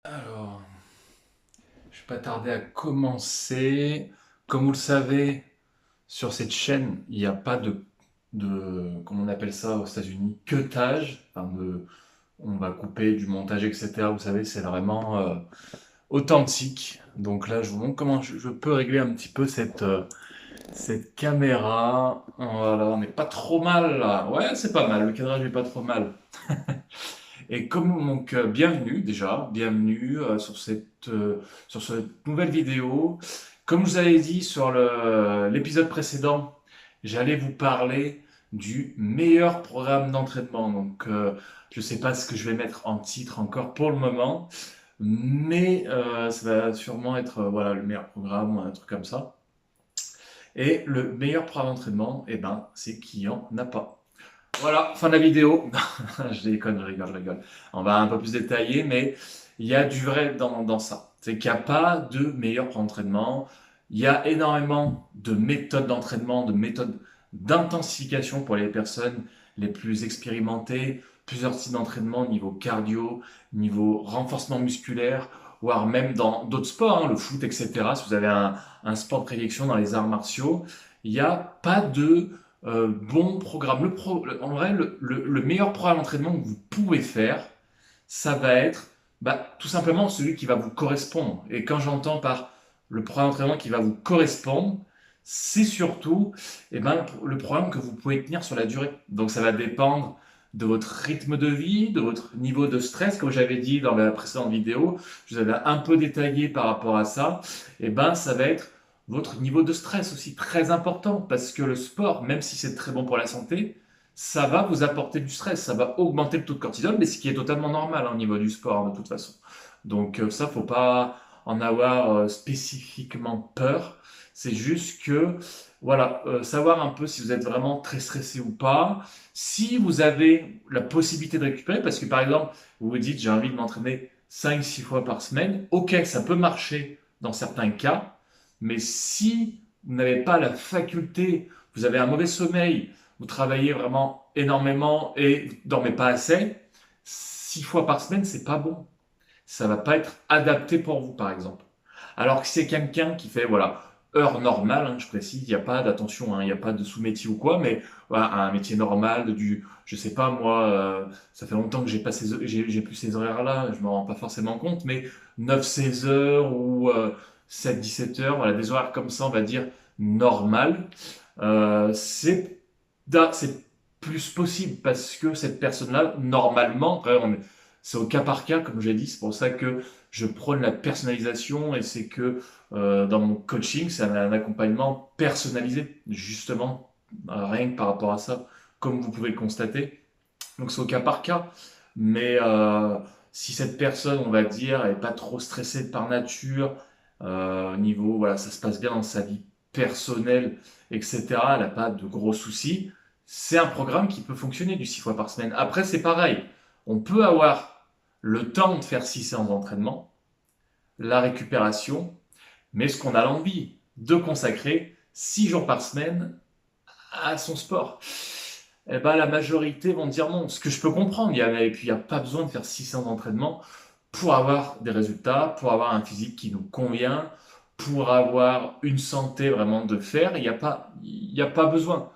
Alors, je vais pas tarder à commencer. Comme vous le savez, sur cette chaîne, il n'y a pas comment on appelle ça aux États-Unis, cutage. On va couper du montage, etc. Vous savez, c'est vraiment authentique. Donc là, je vous montre comment je peux régler un petit peu cette caméra. Voilà, on n'est pas trop mal là. Ouais, c'est pas mal. Le cadrage est pas trop mal. Et comme donc bienvenue déjà, bienvenue sur cette nouvelle vidéo. Comme je vous avais dit sur l'épisode précédent, j'allais vous parler du meilleur programme d'entraînement. Donc je ne sais pas ce que je vais mettre en titre encore pour le moment, mais ça va sûrement être voilà, le meilleur programme ou un truc comme ça. Et le meilleur programme d'entraînement, eh ben, c'est qu'il n'y en a pas. Voilà, fin de la vidéo. Je déconne, je rigole, je rigole. On va un peu plus détailler, mais il y a du vrai dans ça. C'est qu'il n'y a pas de meilleur plan d'entraînement. Il y a énormément de méthodes d'entraînement, de méthodes d'intensification pour les personnes les plus expérimentées, plusieurs types d'entraînement niveau cardio, niveau renforcement musculaire, voire même dans d'autres sports, hein, le foot, etc. Si vous avez un sport de prédilection dans les arts martiaux, il n'y a pas de bon programme. En vrai, le meilleur programme d'entraînement que vous pouvez faire, ça va être tout simplement celui qui va vous correspondre. Et quand j'entends par le programme d'entraînement qui va vous correspondre, c'est surtout le programme que vous pouvez tenir sur la durée. Donc ça va dépendre de votre rythme de vie, de votre niveau de stress, comme j'avais dit dans la précédente vidéo, je vous avais un peu détaillé par rapport à ça, ça va être votre niveau de stress aussi très important parce que le sport, même si c'est très bon pour la santé, ça va vous apporter du stress, ça va augmenter le taux de cortisol, mais ce qui est totalement normal au niveau du sport hein, de toute façon. Donc ça, faut pas en avoir spécifiquement peur. C'est juste que, voilà, savoir un peu si vous êtes vraiment très stressé ou pas. Si vous avez la possibilité de récupérer, parce que par exemple, vous vous dites j'ai envie de m'entraîner 5-6 fois par semaine, ok, ça peut marcher dans certains cas, mais si vous n'avez pas la faculté, vous avez un mauvais sommeil, vous travaillez vraiment énormément et vous ne dormez pas assez, 6 fois par semaine, c'est pas bon. Ça va pas être adapté pour vous, par exemple. Alors que c'est quelqu'un qui fait, voilà, heure normale, hein, je précise, il n'y a pas d'attention, hein, il n'y a pas de sous-métier ou quoi, mais voilà, un métier normal, je sais pas, moi, ça fait longtemps que j'ai plus ces horaires-là, je me rends pas forcément compte, mais 9-16 heures ou 7-17 heures, voilà, des horaires comme ça, on va dire, normal, c'est plus possible parce que cette personne-là, normalement, c'est au cas par cas, comme j'ai dit, c'est pour ça que je prône la personnalisation et c'est que dans mon coaching, c'est un accompagnement personnalisé, justement, rien que par rapport à ça, comme vous pouvez le constater. Donc c'est au cas par cas, mais si cette personne, on va dire, est pas trop stressée par nature, au niveau, voilà, ça se passe bien dans sa vie personnelle, etc., elle n'a pas de gros soucis, c'est un programme qui peut fonctionner du 6 fois par semaine. Après, c'est pareil, on peut avoir le temps de faire 6 séances d'entraînement, la récupération, mais est-ce qu'on a l'envie de consacrer 6 jours par semaine à son sport? Eh ben, la majorité vont dire non. Ce que je peux comprendre, et puis il n'y a pas besoin de faire 6 séances d'entraînement pour avoir des résultats, pour avoir un physique qui nous convient, pour avoir une santé vraiment de fer. Il y a pas besoin.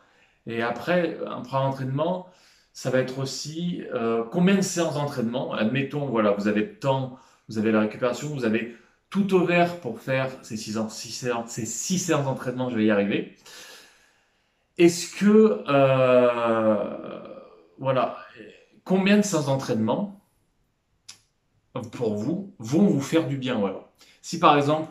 Et après, un programme d'entraînement, ça va être aussi combien de séances d'entraînement. Admettons, voilà, vous avez le temps, vous avez la récupération, vous avez tout au vert pour faire ces six séances d'entraînement, je vais y arriver. Est-ce que, voilà, combien de séances d'entraînement pour vous vont vous faire du bien, voilà. Si par exemple,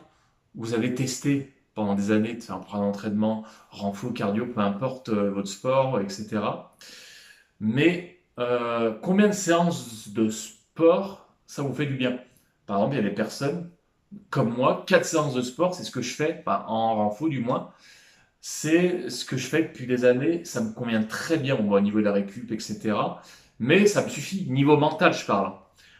vous avez testé pendant des années de faire un programme d'entraînement, renfo, cardio, peu importe votre sport, etc. Mais combien de séances de sport ça vous fait du bien? Par exemple, il y a des personnes comme moi, 4 séances de sport, c'est ce que je fais, enfin, en renfo du moins. C'est ce que je fais depuis des années. Ça me convient très bien au niveau de la récup, etc. Mais ça me suffit. Niveau mental, je parle, hein.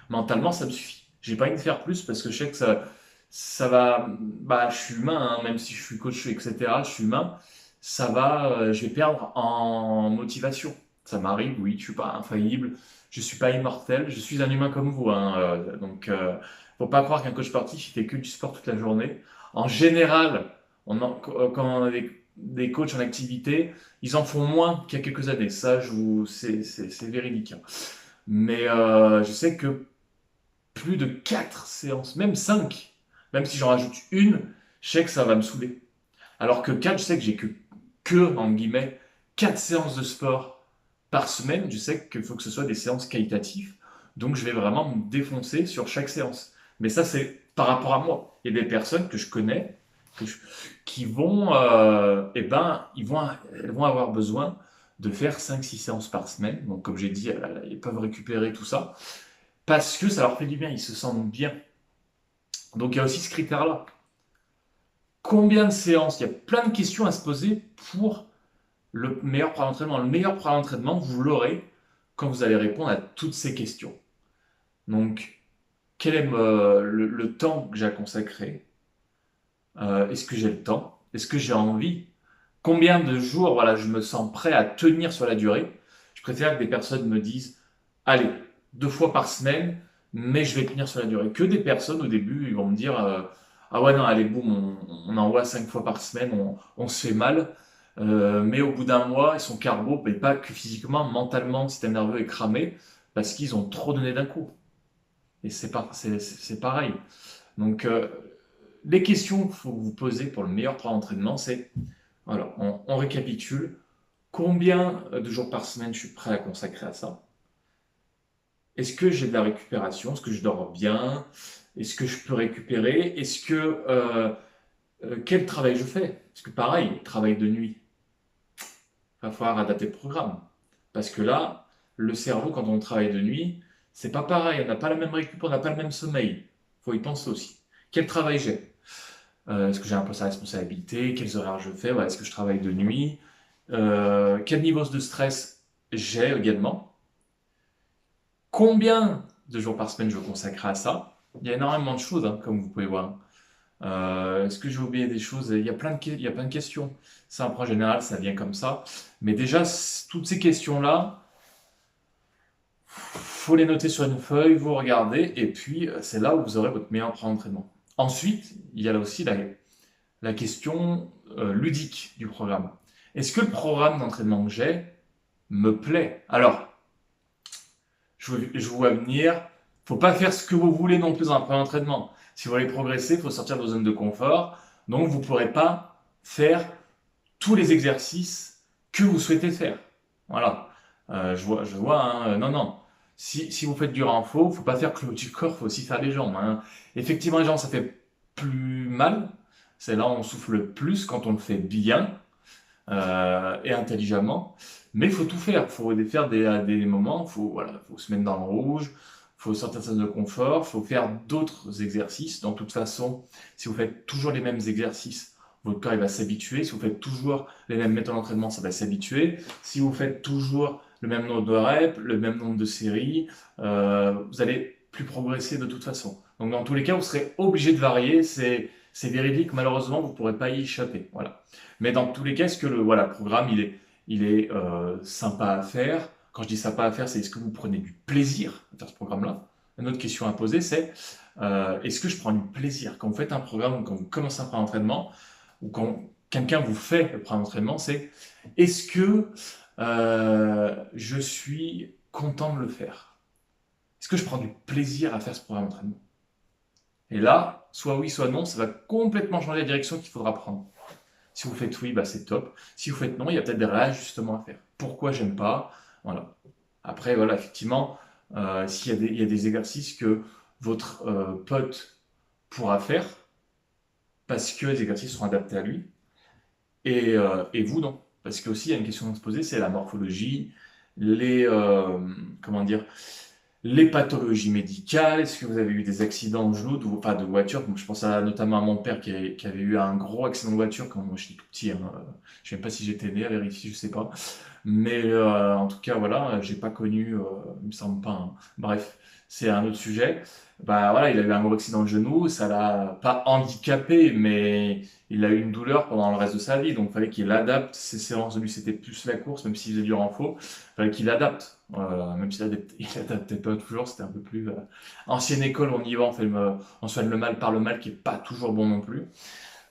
Mentalement, ça me suffit. J'ai pas envie de faire plus parce que je sais que ça va. Bah, je suis humain, hein, même si je suis coach, etc. Je suis humain. Je vais perdre en motivation. Ça m'arrive, oui, je suis pas infaillible. je suis pas immortel, je suis un humain comme vous, hein, donc faut pas croire qu'un coach sportif il fait que du sport toute la journée. En général, quand on a des coachs en activité, ils en font moins qu'il y a quelques années. Ça, c'est véridique, hein. Mais je sais que plus de 4 séances, même 5, même si j'en rajoute une, je sais que ça va me saouler. Alors que 4, je sais que j'ai en guillemets, 4 séances de sport par semaine. Je sais qu'il faut que ce soit des séances qualitatives. Donc je vais vraiment me défoncer sur chaque séance. Mais ça, c'est par rapport à moi. Il y a des personnes que je connais qui vont, elles vont avoir besoin de faire 5-6 séances par semaine. Donc comme j'ai dit, ils peuvent récupérer tout ça parce que ça leur fait du bien, ils se sentent bien. Donc il y a aussi ce critère-là. Combien de séances? Il y a plein de questions à se poser pour le meilleur programme d'entraînement. Le meilleur programme d'entraînement, vous l'aurez quand vous allez répondre à toutes ces questions. Donc, quel est le temps que j'ai à consacrer? Est-ce que j'ai le temps? Est-ce que j'ai envie? Combien de jours voilà, je me sens prêt à tenir sur la durée? Je préfère que des personnes me disent, allez, 2 fois par semaine, mais je vais tenir sur la durée. Que des personnes au début, ils vont me dire, ah ouais, non, allez, boum, on envoie 5 fois par semaine, on se fait mal. Mais au bout d'un mois, ils sont carbo, et pas que physiquement, mentalement, le système nerveux est cramé, parce qu'ils ont trop donné d'un coup. Et c'est pareil. Donc, les questions qu'il faut vous poser pour le meilleur programme d'entraînement, c'est, voilà, on récapitule. Combien de jours par semaine je suis prêt à consacrer à ça? Est-ce que j'ai de la récupération? Est-ce que je dors bien? Est-ce que je peux récupérer? Quel travail je fais? Parce que pareil, travail de nuit, il va falloir adapter le programme. Parce que là, le cerveau, quand on travaille de nuit, c'est pas pareil, on n'a pas la même récup, on n'a pas le même sommeil. Il faut y penser aussi. Quel travail j'ai? Est-ce que j'ai un poste à responsabilité? Quels horaires je fais? Est-ce que je travaille de nuit? Quel niveau de stress j'ai également? Combien de jours par semaine je veux consacrer à ça? Il y a énormément de choses, hein, comme vous pouvez voir. Est-ce que j'ai oublié des choses? Il y a plein de questions. Ça, en général, ça vient comme ça. Mais déjà, toutes ces questions-là, faut les noter sur une feuille, vous regardez, et puis c'est là où vous aurez votre meilleur plan d'entraînement. Ensuite, il y a là aussi la question ludique du programme. Est-ce que le programme d'entraînement que j'ai me plaît? Alors, je vous vois venir, faut pas faire ce que vous voulez non plus dans un programme d'entraînement. Si vous voulez progresser, il faut sortir de vos zones de confort. Donc, vous ne pourrez pas faire tous les exercices que vous souhaitez faire. Voilà. Je vois, hein, non, non. Si vous faites du renfort, il ne faut pas faire que le haut du corps, il faut aussi faire les jambes, hein. Effectivement, les jambes, ça fait plus mal. C'est là où on souffle le plus quand on le fait bien et intelligemment. Mais il faut tout faire. Il faut faire à des moments, faut se mettre dans le rouge, il faut sortir de sa zone de confort, il faut faire d'autres exercices. De toute façon, si vous faites toujours les mêmes exercices, votre corps il va s'habituer. Si vous faites toujours les mêmes méthodes d'entraînement, ça va s'habituer. Si vous faites toujours le même nombre de reps, le même nombre de séries, vous allez plus progresser de toute façon. Donc dans tous les cas, vous serez obligé de varier. C'est véridique, malheureusement, vous ne pourrez pas y échapper. Voilà. Mais dans tous les cas, est-ce que le programme, il est sympa à faire? Quand je dis sympa à faire, c'est est-ce que vous prenez du plaisir à faire ce programme-là? Une autre question à poser, c'est est-ce que je prends du plaisir? Quand vous faites un programme ou quand vous commencez un programme d'entraînement, ou quand quelqu'un vous fait le programme d'entraînement, c'est est-ce que je suis content de le faire? Est-ce que je prends du plaisir à faire ce programme d'entraînement? Et là, soit oui, soit non, ça va complètement changer la direction qu'il faudra prendre. Si vous faites oui, bah c'est top. Si vous faites non, il y a peut-être des réajustements à faire. Pourquoi j'aime pas? Voilà. Après, voilà, effectivement, il y a des exercices que votre pote pourra faire parce que les exercices sont adaptés à lui et vous non. Parce qu'aussi, il y a une question à se poser, c'est la morphologie, les, comment dire, les pathologies médicales. Est-ce que vous avez eu des accidents de genoux, enfin de voiture? Donc, je pense notamment à mon père qui avait eu un gros accident de voiture quand moi j'étais tout petit, hein. Je ne sais même pas si j'étais né, à vérifier, je sais pas. Mais en tout cas, voilà, j'ai pas connu, il me semble pas, hein. Bref, c'est un autre sujet. bah voilà, il a eu un gros accident de genou, ça l'a pas handicapé, mais il a eu une douleur pendant le reste de sa vie, donc il fallait qu'il adapte ses séances. Lui, c'était plus la course, même s'il faisait du renfort, il fallait qu'il adapte. Même s'il il adaptait pas toujours, c'était un peu plus ancienne école, on y va, on soigne le mal par le mal, qui est pas toujours bon non plus.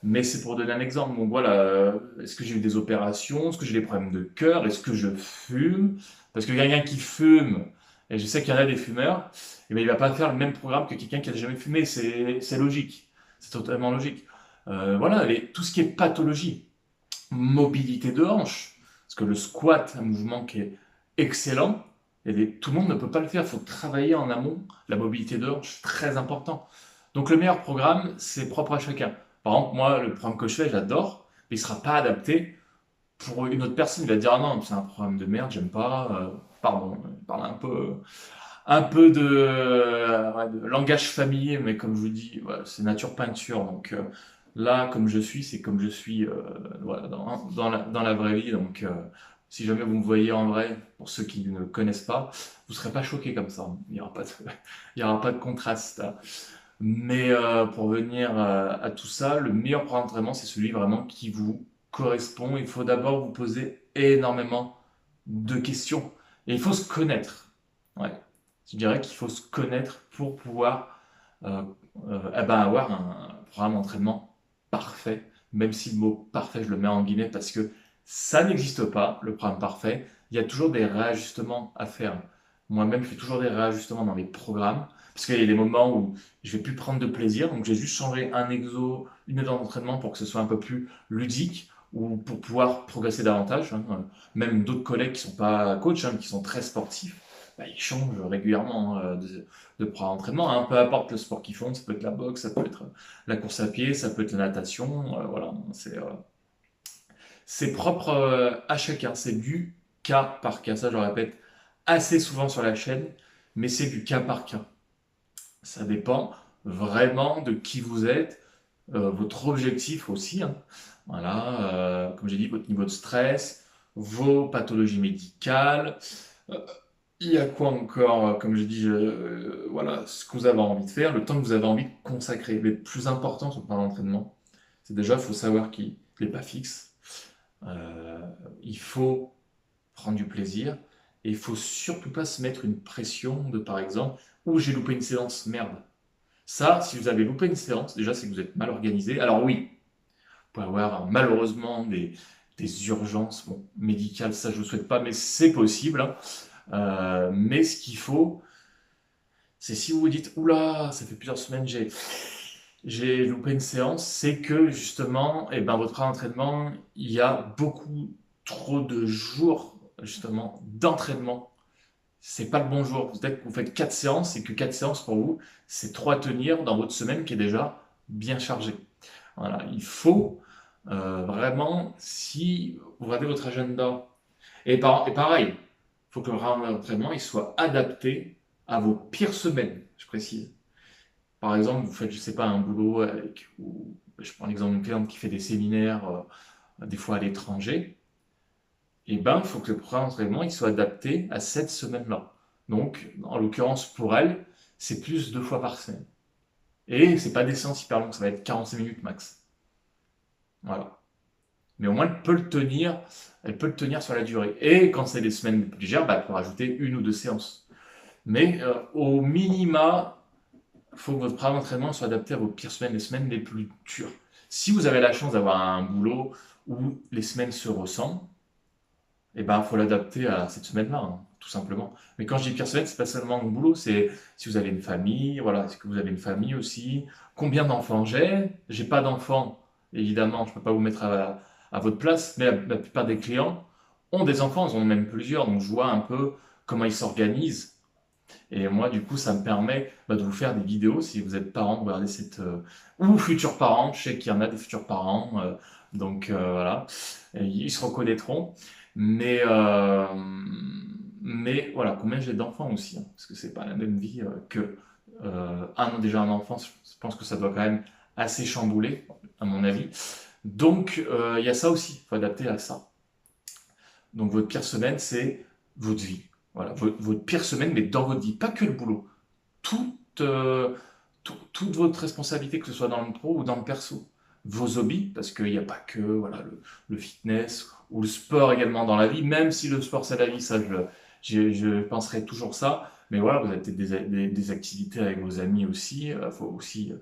Mais c'est pour donner un exemple. Donc voilà, est-ce que j'ai eu des opérations? Est-ce que j'ai des problèmes de cœur? Est-ce que je fume? Parce que quelqu'un qui fume, et je sais qu'il y en a des fumeurs, eh bien, il va pas faire le même programme que quelqu'un qui a jamais fumé. C'est logique. C'est totalement logique. Voilà, tout ce qui est pathologie, mobilité de hanche, parce que le squat, un mouvement qui est excellent, tout le monde ne peut pas le faire. Il faut travailler en amont la mobilité de hanche, très important. Donc le meilleur programme, c'est propre à chacun. Par exemple, moi, le programme que je fais, j'adore, mais il ne sera pas adapté pour une autre personne. Il va dire, ah non, c'est un programme de merde, j'aime pas. Pardon, il parle un peu ouais, de langage familier, mais comme je vous dis, voilà, c'est nature peinture. Donc là, comme je suis, c'est comme je suis voilà, dans la vraie vie. Donc si jamais vous me voyez en vrai, pour ceux qui ne connaissent pas, vous ne serez pas choqués comme ça. Il n'y aura pas de, il y aura pas de contraste, hein. Mais pour venir à tout ça, le meilleur programme d'entraînement, c'est celui vraiment qui vous correspond. Il faut d'abord vous poser énormément de questions. Et il faut se connaître. Ouais. Je dirais qu'il faut se connaître pour pouvoir euh, eh ben, avoir un programme d'entraînement parfait. Même si le mot parfait, je le mets en guillemets parce que ça n'existe pas, le programme parfait. Il y a toujours des réajustements à faire. Moi-même, je fais toujours des réajustements dans mes programmes. Parce qu'il y a des moments où je vais plus prendre de plaisir, donc j'ai juste changé un exo, une méthode d'entraînement pour que ce soit un peu plus ludique ou pour pouvoir progresser davantage, hein. Même d'autres collègues qui sont pas coachs, hein, qui sont très sportifs, bah, ils changent régulièrement de programme d'entraînement, hein. Peu importe le sport qu'ils font, ça peut être la boxe, ça peut être la course à pied, ça peut être la natation, voilà, c'est propre à chacun, c'est du cas par cas, ça je le répète assez souvent sur la chaîne, mais c'est du cas par cas. Ça dépend vraiment de qui vous êtes, votre objectif aussi, hein. Voilà, comme j'ai dit, votre niveau de stress, vos pathologies médicales. euh, il y a quoi encore, comme j'ai dit, voilà, ce que vous avez envie de faire, le temps que vous avez envie de consacrer. Mais le plus important sur le plan d'entraînement, c'est déjà, il faut savoir qu'il n'est pas fixe. Euh, il faut prendre du plaisir. Et il faut surtout pas se mettre une pression de, par exemple, où j'ai loupé une séance, merde. Ça, si vous avez loupé une séance, déjà, c'est que vous êtes mal organisé. Alors oui, vous pouvez avoir malheureusement des urgences bon, médicales, ça je ne le souhaite pas, mais c'est possible, hein. Mais ce qu'il faut, c'est si vous vous dites, oula, ça fait plusieurs semaines, j'ai loupé une séance, c'est que justement, eh ben, votre plan d'entraînement, il y a beaucoup trop de jours justement d'entraînement. C'est pas le bon jour. Peut-être que vous faites 4 séances et que 4 séances pour vous, c'est 3 à tenir dans votre semaine qui est déjà bien chargée. Voilà, il faut vraiment, si vous regardez votre agenda, et pareil, il faut que le programme d'entraînement il soit adapté à vos pires semaines, je précise. Par exemple, vous faites, je sais pas, un boulot avec, ou je prends l'exemple d'une cliente qui fait des séminaires, des fois à l'étranger, et ben, il faut que le programme d'entraînement il soit adapté à cette semaine-là. Donc, en l'occurrence, pour elle, c'est plus 2 fois par semaine. Et c'est pas des séances hyper longues, ça va être 45 minutes max. Voilà. Mais au moins, elle peut le tenir sur la durée. Et quand c'est des semaines plus légères, bah, elle peut rajouter 1 ou 2 séances. Mais au minima, il faut que votre programme d'entraînement soit adapté à vos pires semaines, les semaines les plus dures. Si vous avez la chance d'avoir un boulot où les semaines se ressemblent, eh ben, faut l'adapter à cette semaine-là, hein, tout simplement. Mais quand je dis pire semaine, c'est pas seulement le boulot, c'est si vous avez une famille, voilà, est-ce que vous avez une famille aussi? Combien d'enfants j'ai? J'ai pas d'enfants, évidemment, je peux pas vous mettre à votre place, mais la plupart des clients ont des enfants, ils en ont même plusieurs, donc je vois un peu comment ils s'organisent. Et moi, du coup, ça me permet bah, de vous faire des vidéos si vous êtes parent, regardez ou futurs parents, je sais qu'il y en a des futurs parents, donc voilà, et ils se reconnaîtront. Mais, euh, mais voilà, combien j'ai d'enfants aussi, hein, parce que c'est pas la même vie que déjà un enfant, je pense que ça doit quand même assez chambouler, à mon avis. Donc il y a ça aussi, il faut adapter à ça. Donc votre pire semaine, c'est votre vie. Voilà, votre pire semaine, mais dans votre vie, pas que le boulot. Tout toute votre responsabilité, que ce soit dans le pro ou dans le perso. Vos hobbies, parce qu'il n'y a pas que voilà, le fitness ou le sport également dans la vie, même si le sport c'est la vie, ça je penserai toujours ça. Mais voilà, vous avez peut-être des activités avec vos amis aussi, il faut aussi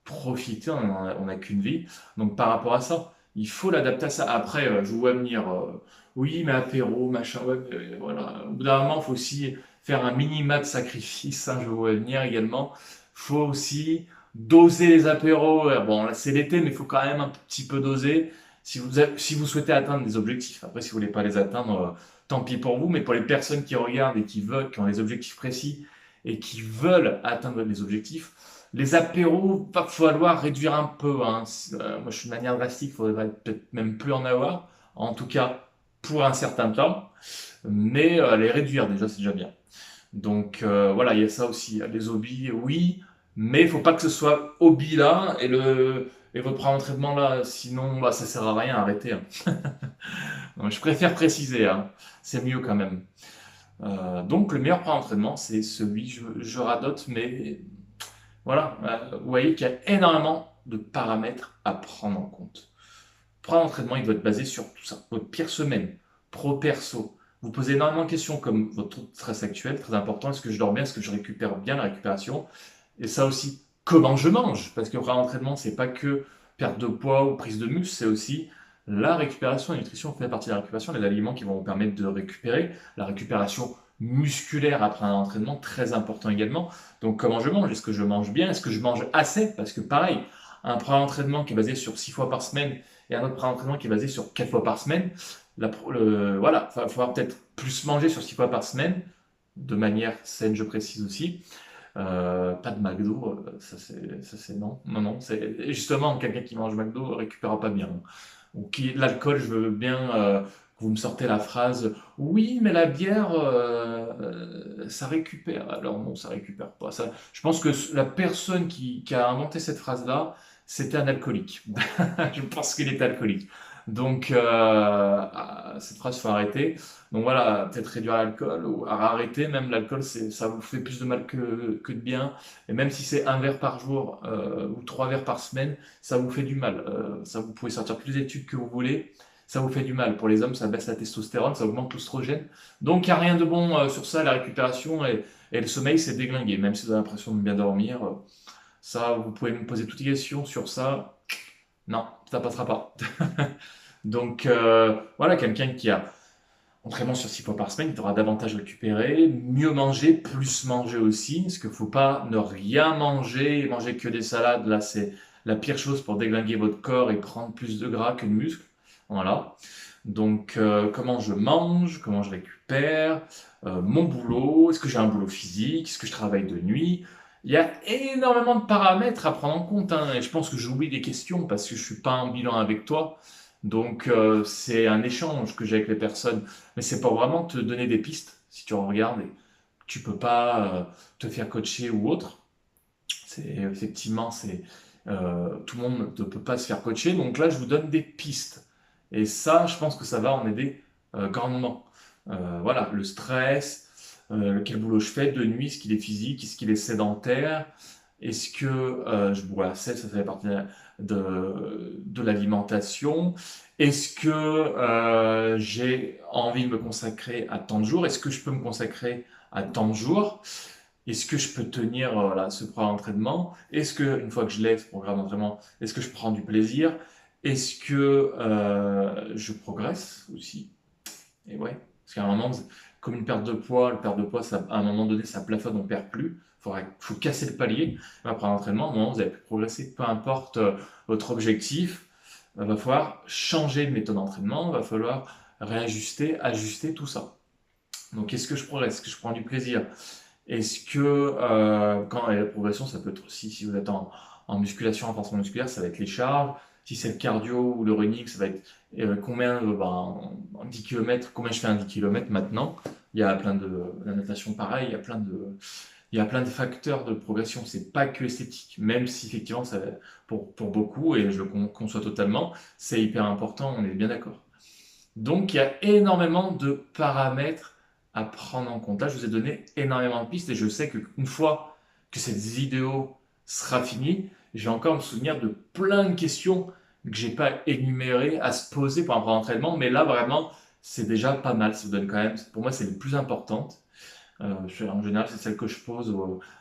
profiter, on n'a qu'une vie. Donc par rapport à ça, il faut l'adapter à ça. Après, je vous vois venir, oui, mais apéro, machin, ouais, mais voilà. Au bout d'un moment, il faut aussi faire un minima de sacrifice, hein, je vous vois venir également. Faut aussi doser les apéros. Bon, là c'est l'été, mais il faut quand même un petit peu doser si vous souhaitez atteindre des objectifs. Après, si vous voulez pas les atteindre, tant pis pour vous, mais pour les personnes qui regardent et qui veulent, qui ont des objectifs précis et qui veulent atteindre les objectifs, les apéros, va falloir réduire un peu, hein. Moi, je suis de manière drastique, il faudrait peut-être même plus en avoir, en tout cas pour un certain temps, mais les réduire déjà, c'est déjà bien. Donc voilà, il y a ça aussi, les hobbies, oui, mais il faut pas que ce soit hobby là et votre pré-entraînement là, sinon bah, ça sert à rien, arrêtez, hein. Donc, je préfère préciser, hein. C'est mieux quand même. Donc le meilleur pré-entraînement, c'est celui, je radote, mais voilà, vous voyez qu'il y a énormément de paramètres à prendre en compte. Pour un entraînement, il doit être basé sur tout ça. Votre pire semaine, pro-perso. Vous posez énormément de questions comme votre taux de stress actuel, très important. Est-ce que je dors bien? Est-ce que je récupère bien la récupération? Et ça aussi, comment je mange? Parce que pour un entraînement, c'est pas que perte de poids ou prise de muscle, c'est aussi la récupération. La nutrition fait partie de la récupération, les aliments qui vont vous permettre de récupérer. La récupération musculaire après un entraînement, très important également. Donc comment je mange? Est-ce que je mange bien? Est-ce que je mange assez? Parce que pareil, un pré-entraînement qui est basé sur 6 fois par semaine et un autre pré-entraînement qui est basé sur 4 fois par semaine, voilà, il va falloir peut-être plus manger sur 6 fois par semaine, de manière saine, je précise aussi. Pas de McDo, ça c'est non, non, non. C'est justement quelqu'un qui mange McDo récupérera pas bien. Ou qui l'alcool, je veux bien que vous me sortez la phrase. Oui, mais la bière, ça récupère. Alors non, ça récupère pas. Ça, je pense que la personne qui a inventé cette phrase-là, c'était un alcoolique. Je pense qu'il est alcoolique. Donc cette phrase, faut arrêter. Donc voilà, peut-être réduire l'alcool ou arrêter. Même l'alcool, ça vous fait plus de mal que de bien. Et même si c'est un verre par jour ou 3 verres par semaine, ça vous fait du mal. Ça, vous pouvez sortir toutes les études que vous voulez. Ça vous fait du mal. Pour les hommes, ça baisse la testostérone, ça augmente l'oestrogène. Donc il n'y a rien de bon sur ça. La récupération et le sommeil, c'est déglingué. Même si vous avez l'impression de bien dormir, ça, vous pouvez me poser toutes les questions sur ça. Non, ça passera pas. Donc voilà, quelqu'un qui a entraînement sur 6 fois par semaine, il devra davantage récupérer, mieux manger, plus manger aussi, parce qu'il ne faut pas ne rien manger et manger que des salades. Là, c'est la pire chose pour déglinguer votre corps et prendre plus de gras que de muscles. Voilà. Donc, comment je mange, comment je récupère, mon boulot, est-ce que j'ai un boulot physique, est-ce que je travaille de nuit? Il y a énormément de paramètres à prendre en compte, hein, et je pense que j'oublie des questions parce que je suis pas en bilan avec toi. Donc, c'est un échange que j'ai avec les personnes, mais c'est pour vraiment te donner des pistes, si tu regardes, et tu peux pas te faire coacher ou autre. C'est effectivement, tout le monde ne peut pas se faire coacher. Donc là, je vous donne des pistes. Et ça, je pense que ça va en aider grandement. Voilà, le stress, quel boulot je fais de nuit, est-ce qu'il est physique, est-ce qu'il est sédentaire, est-ce que je bois assez, ça fait partie de l'alimentation, est-ce que j'ai envie de me consacrer à tant de jours, est-ce que je peux me consacrer à tant de jours, est-ce que je peux tenir voilà, ce programme d'entraînement? Est-ce que, une fois que je l'ai, ce programme d'entraînement, est-ce que je prends du plaisir? Est-ce que je progresse aussi? Et ouais, parce qu'à un moment, comme une perte de poids, le perte de poids, ça, à un moment donné, ça plafonne, on perd plus. Faut casser le palier. Après l'entraînement, au moment où vous avez pu progresser, peu importe votre objectif, il va falloir changer de méthode d'entraînement, il va falloir réajuster, ajuster tout ça. Donc, est-ce que je progresse? Est-ce que je prends du plaisir? Est-ce que, quand et la progression, ça peut être aussi, si vous êtes en musculation, en renforcement musculaire, ça va être les charges. Si c'est le cardio ou le running, ça va être combien, en 10 km, combien je fais un 10 km maintenant. Il y a plein de, la natation pareil, il y a plein de facteurs de progression. C'est pas que esthétique, même si effectivement, ça, pour beaucoup, et je le conçois totalement, c'est hyper important, on est bien d'accord. Donc, il y a énormément de paramètres à prendre en compte. Là, je vous ai donné énormément de pistes et je sais qu'une fois que cette vidéo sera finie, je vais encore me souvenir de plein de questions que j'ai pas énumérées à se poser pour un premier entraînement, mais là vraiment, c'est déjà pas mal. Ça vous donne quand même, pour moi, c'est les plus importantes. En général, c'est celles que je pose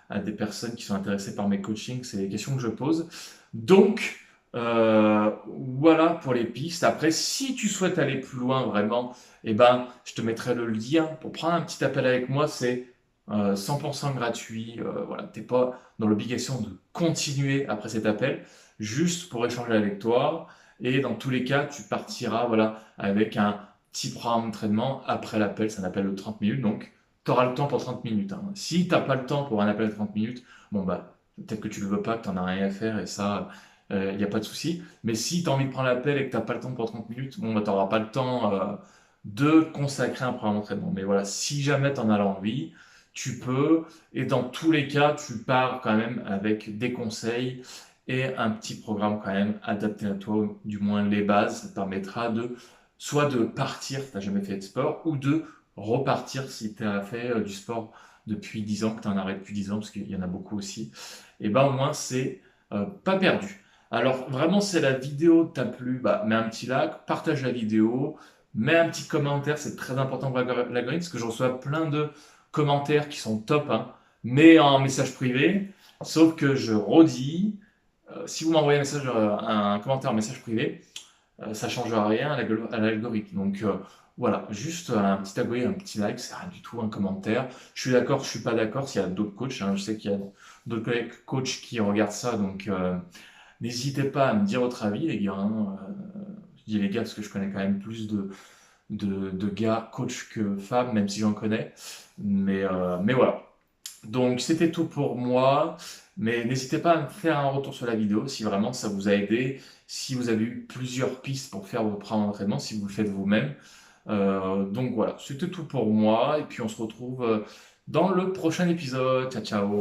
à des personnes qui sont intéressées par mes coachings, c'est les questions que je pose. Donc, voilà pour les pistes. Après, si tu souhaites aller plus loin vraiment, eh ben, je te mettrai le lien pour prendre un petit appel avec moi. C'est 100% gratuit. Voilà, t'es pas dans l'obligation de continuer après cet appel, juste pour échanger avec toi. Et dans tous les cas, tu partiras voilà, avec un petit programme d'entraînement après l'appel. C'est un appel de 30 minutes. Donc, tu auras le temps pour 30 minutes. Hein. Si tu n'as pas le temps pour un appel de 30 minutes, bon bah peut-être que tu ne le veux pas, que tu n'en as rien à faire et ça, il n'y a pas de souci. Mais si tu as envie de prendre l'appel et que tu n'as pas le temps pour 30 minutes, bon bah tu n'auras pas le temps de consacrer un programme d'entraînement. Mais voilà, si jamais tu en as l'envie, tu peux. Et dans tous les cas, tu pars quand même avec des conseils et un petit programme quand même adapté à toi, du moins les bases. Ça te permettra de soit de partir si tu n'as jamais fait de sport ou de repartir si tu as fait du sport depuis 10 ans, que tu en arrêtes depuis 10 ans, parce qu'il y en a beaucoup aussi, et ben au moins c'est pas perdu. Alors vraiment, si la vidéo t'a plu, bah, mets un petit like, partage la vidéo, mets un petit commentaire, c'est très important pour l'algorithme, parce que je reçois plein de commentaires qui sont top, hein, mais en message privé, sauf que je redis, si vous m'envoyez un commentaire en message privé, ça ne change rien à l'algorithme. Donc voilà, juste un petit abonné, un petit like, c'est rien du tout, un commentaire. Je suis d'accord, je suis pas d'accord, s'il y a d'autres coachs, hein, je sais qu'il y a d'autres collègues coachs qui regardent ça, donc n'hésitez pas à me dire votre avis, les gars. Hein, je dis les gars parce que je connais quand même plus de gars coachs que femmes, même si j'en connais. Mais voilà. Donc c'était tout pour moi, mais n'hésitez pas à me faire un retour sur la vidéo si vraiment ça vous a aidé, si vous avez eu plusieurs pistes pour faire vos programmes d'entraînement, si vous le faites vous-même. Donc voilà, c'était tout pour moi, et puis on se retrouve dans le prochain épisode. Ciao ciao!